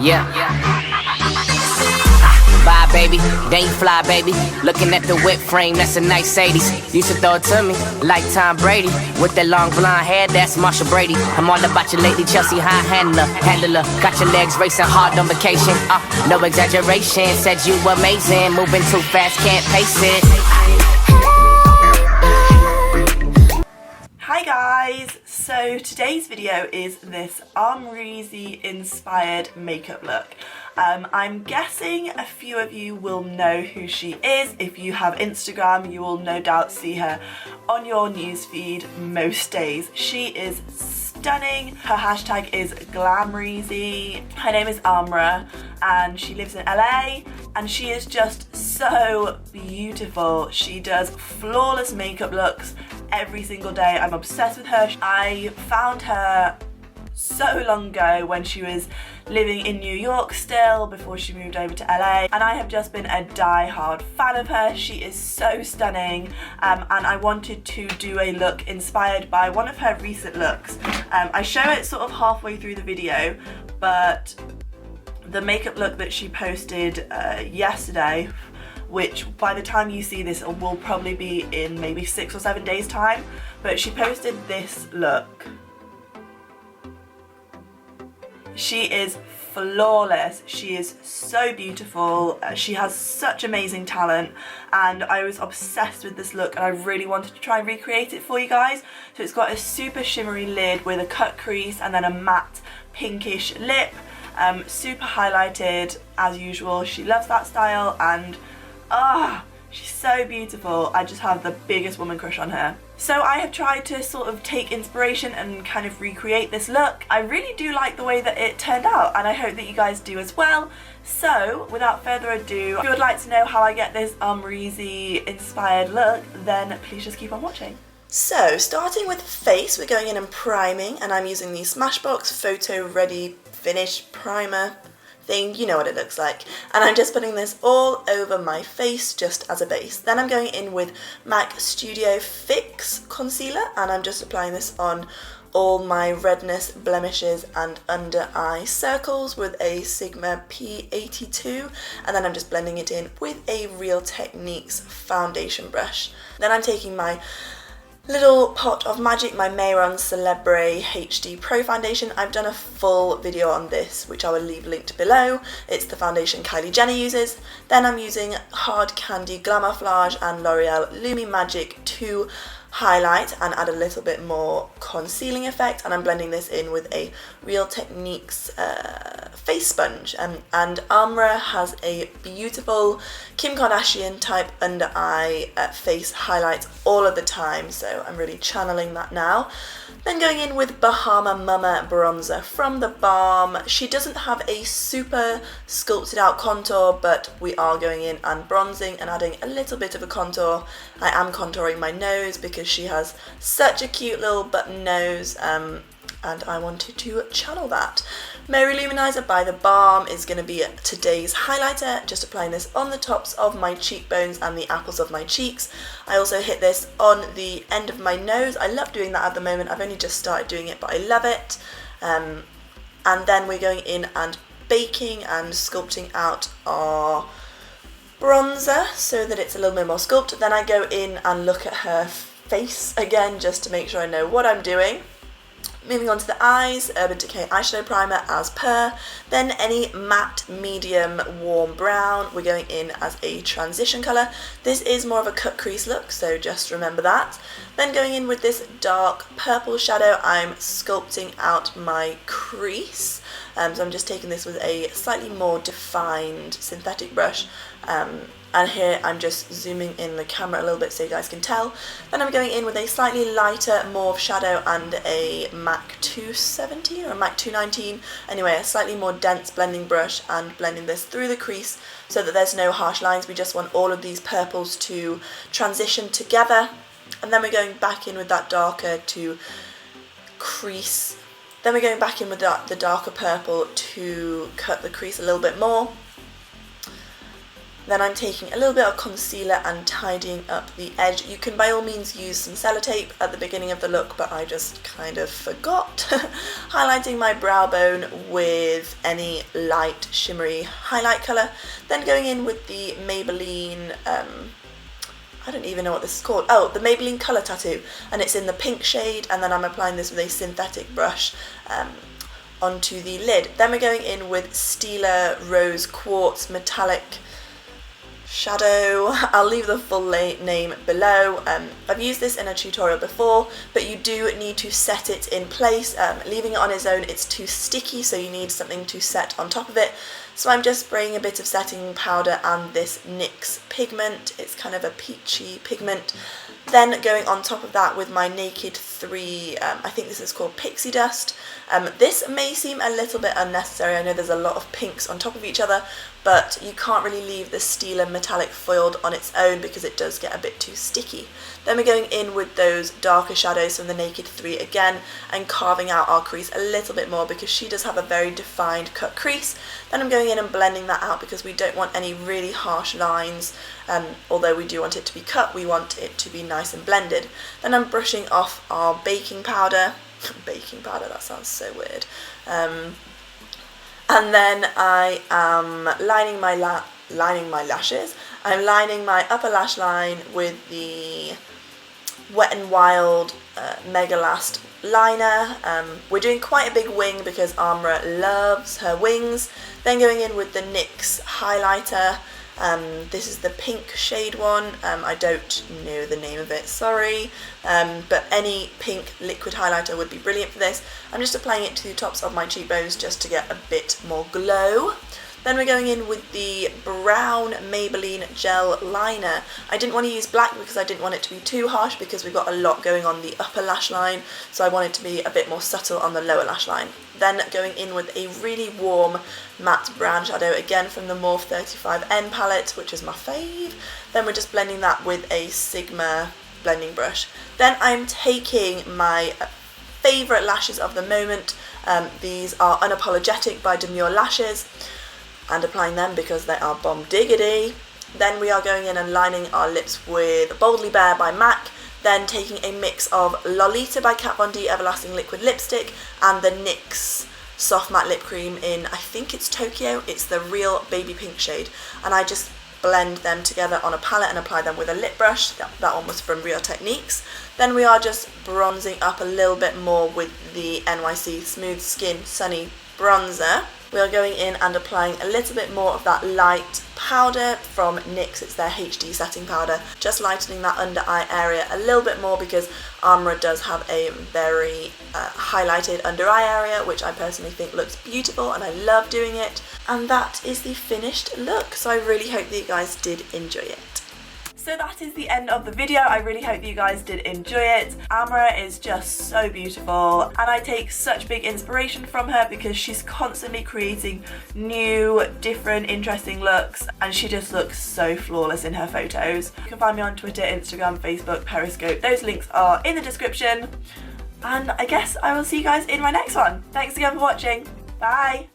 Yeah. Bye, baby, then you fly, baby. Looking at the whip frame, that's a nice 80s. Used to throw it to me like Tom Brady. With that long blonde hair, that's Marsha Brady. I'm all about you lately, Chelsea high handler. Got your legs racing hard on vacation. No exaggeration, said you amazing. Moving too fast, can't pace it. Hi guys, so today's video is this Amrezy inspired makeup look. I'm guessing a few of you will know who she is. If you have Instagram, you will no doubt see her on your newsfeed most days. She is stunning. Her hashtag is Glamrezy. Her name is Amra and she lives in LA and she is just so beautiful. She does flawless makeup looks every single day. I'm obsessed with her. I found her so long ago when she was living in New York still, before she moved over to LA, and I have just been a die-hard fan of her. She is so stunning, and I wanted to do a look inspired by one of her recent looks. I show it sort of halfway through the video, but the makeup look that she posted yesterday, which by the time you see this will probably be in maybe 6 or 7 days time, but she posted this look. She is flawless. She is so beautiful. She has such amazing talent and I was obsessed with this look and I really wanted to try and recreate it for you guys. So it's got a super shimmery lid with a cut crease and then a matte pinkish lip. Super highlighted as usual. She loves that style and she's so beautiful. I just have the biggest woman crush on her. So I have tried to sort of take inspiration and kind of recreate this look. I really do like the way that it turned out and I hope that you guys do as well. So without further ado, if you would like to know how I get this Amrezy inspired look, then please just keep on watching. So starting with the face, we're going in and priming and I'm using the Smashbox Photo Ready Finish Primer thing, you know what it looks like, and I'm just putting this all over my face just as a base. Then I'm going in with MAC Studio Fix concealer and I'm just applying this on all my redness, blemishes and under eye circles with a Sigma P82, and then I'm just blending it in with a Real Techniques foundation brush. Then I'm taking my little pot of magic, my Mayron Celebre HD Pro foundation. I've done a full video on this which I will leave linked below. It's the foundation Kylie Jenner uses. Then I'm using Hard Candy Glamouflage and L'Oreal Lumi Magic to highlight and add a little bit more concealing effect, and I'm blending this in with a Real Techniques face sponge, and Amra has a beautiful Kim Kardashian type under eye face highlight all of the time, so I'm really channeling that now. Then going in with Bahama Mama bronzer from the Balm. She doesn't have a super sculpted out contour, but we are going in and bronzing and adding a little bit of a contour. I am contouring my nose because she has such a cute little button nose, and I wanted to channel that. Mary Luminizer by the Balm is going to be today's highlighter, just applying this on the tops of my cheekbones and the apples of my cheeks. I also hit this on the end of my nose. I love doing that at the moment. I've only just started doing it, but I love it. And then we're going in and baking and sculpting out our bronzer so that it's a little bit more sculpted. Then I go in and look at her face again just to make sure I know what I'm doing. Moving on to the eyes, Urban Decay eyeshadow primer as per. Then any matte medium warm brown, we're going in as a transition colour. This is more of a cut crease look, so just remember that. Then going in with this dark purple shadow, I'm sculpting out my crease. So I'm just taking this with a slightly more defined synthetic brush. And here I'm just zooming in the camera a little bit so you guys can tell. Then I'm going in with a slightly lighter mauve shadow and a MAC 217 or a MAC 219. Anyway, a slightly more dense blending brush and blending this through the crease so that there's no harsh lines. We just want all of these purples to transition together. And then we're going back in with that darker to crease. Then we're going back in with the darker purple to cut the crease a little bit more. Then I'm taking a little bit of concealer and tidying up the edge. You can by all means use some sellotape at the beginning of the look, but I just kind of forgot. Highlighting my brow bone with any light shimmery highlight colour. Then going in with the Maybelline, I don't even know what this is called. Oh, the Maybelline Colour Tattoo, and it's in the pink shade, and then I'm applying this with a synthetic brush onto the lid. Then we're going in with Stila Rose Quartz Metallic Shadow. I'll leave the full name below. I've used this in a tutorial before, but you do need to set it in place. Leaving it on its own, it's too sticky, so you need something to set on top of it. So I'm just spraying a bit of setting powder and this NYX pigment. It's kind of a peachy pigment. Then going on top of that with my Naked 3, I think this is called Pixie Dust. This may seem a little bit unnecessary. I know there's a lot of pinks on top of each other, but you can't really leave the Stila metallic foiled on its own because it does get a bit too sticky. Then we're going in with those darker shadows from the Naked 3 again and carving out our crease a little bit more because she does have a very defined cut crease. Then I'm going in and blending that out because we don't want any really harsh lines. Although we do want it to be cut, we want it to be nice and blended. Then I'm brushing off our baking powder. Baking powder, that sounds so weird. And then I am lining my lashes. I'm lining my upper lash line with the Wet n Wild Mega Last liner. We're doing quite a big wing because Amra loves her wings. Then going in with the NYX highlighter. This is the pink shade one. I don't know the name of it, sorry, but any pink liquid highlighter would be brilliant for this. I'm just applying it to the tops of my cheekbones just to get a bit more glow. Then we're going in with the brown Maybelline gel liner. I didn't want to use black because I didn't want it to be too harsh because we've got a lot going on the upper lash line, so I want it to be a bit more subtle on the lower lash line. Then going in with a really warm matte brown shadow, again from the Morphe 35N palette, which is my fave. Then we're just blending that with a Sigma blending brush. Then I'm taking my favourite lashes of the moment. These are Unapologetic by Demure Lashes, and applying them because they are bomb diggity. Then we are going in and lining our lips with Boldly Bare by MAC, then taking a mix of Lolita by Kat Von D Everlasting Liquid Lipstick and the NYX Soft Matte Lip Cream in, I think it's Tokyo, it's the real baby pink shade, and I just blend them together on a palette and apply them with a lip brush. That one was from Real Techniques. Then we are just bronzing up a little bit more with the NYC Smooth Skin Sunny Bronzer. We are going in and applying a little bit more of that light powder from NYX, it's their HD setting powder, just lightening that under eye area a little bit more because Amra does have a very highlighted under eye area, which I personally think looks beautiful and I love doing it. And that is the finished look, so I really hope that you guys did enjoy it. So that is the end of the video. I really hope you guys did enjoy it. Amra is just so beautiful and I take such big inspiration from her because she's constantly creating new, different, interesting looks and she just looks so flawless in her photos. You can find me on Twitter, Instagram, Facebook, Periscope. Those links are in the description. And I guess I will see you guys in my next one. Thanks again for watching. Bye!